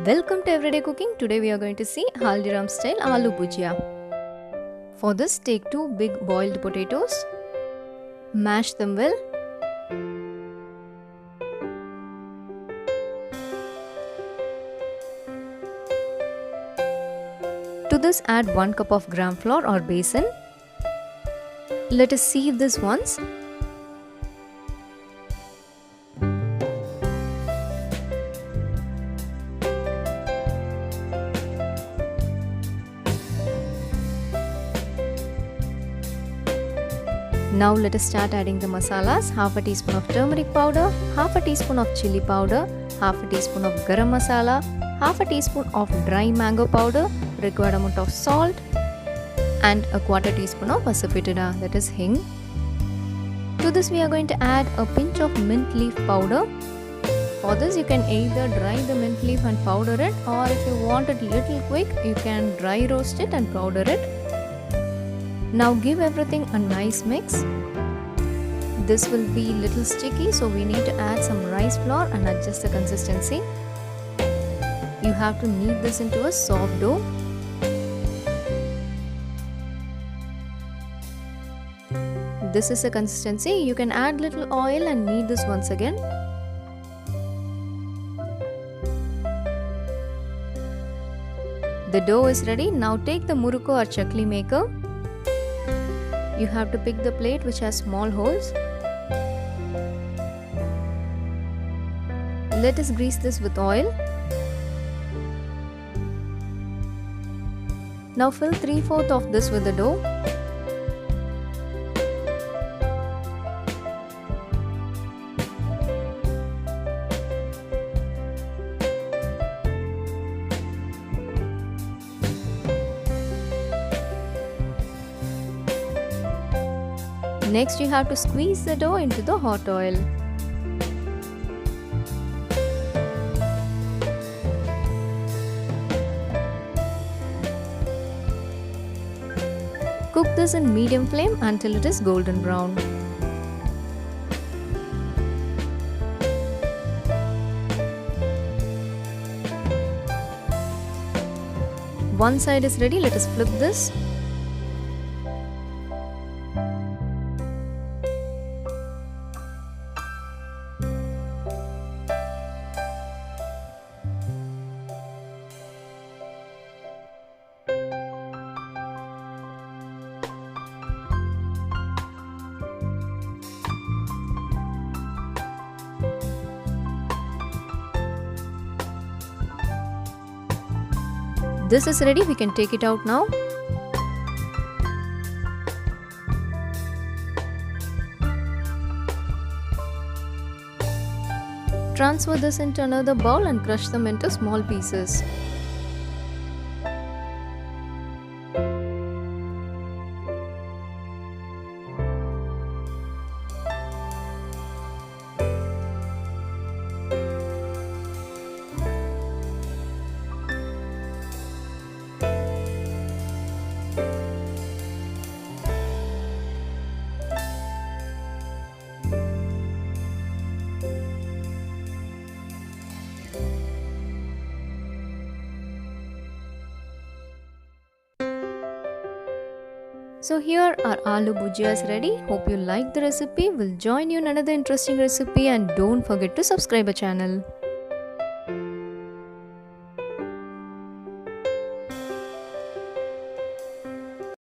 Welcome to Everyday Cooking. Today we are going to see Haldiram style aloo bhujia. For this, take 2 big boiled potatoes, mash them well. To this, add 1 cup of gram flour or besan. Let us sieve this once. Now let us start adding the masalas. Half a teaspoon of turmeric powder, half a teaspoon of chilli powder, half a teaspoon of garam masala, half a teaspoon of dry mango powder, required amount of salt, and a quarter teaspoon of Asafetida, that is Hing. To this we are going to add a pinch of mint leaf powder. For this you can either dry the mint leaf and powder it, or if you want it little quick you can dry roast it and powder it. Now give everything a nice mix. This will be little sticky, so we need to add some rice flour and adjust the consistency. You have to knead this into a soft dough. This is the consistency. You can add little oil and knead this once again. The dough is ready. Now take the muruku or chakli maker. You have to pick the plate which has small holes. Let us grease this with oil. Now fill 3/4 of this with the dough. Next, you have to squeeze the dough into the hot oil. Cook this in medium flame until it is golden brown. One side is ready, let us flip this. This is ready, we can take it out now. Transfer this into another bowl and crush them into small pieces. So here our aloo bhujia is ready. Hope you like the recipe. We'll join you in another interesting recipe, and don't forget to subscribe our channel.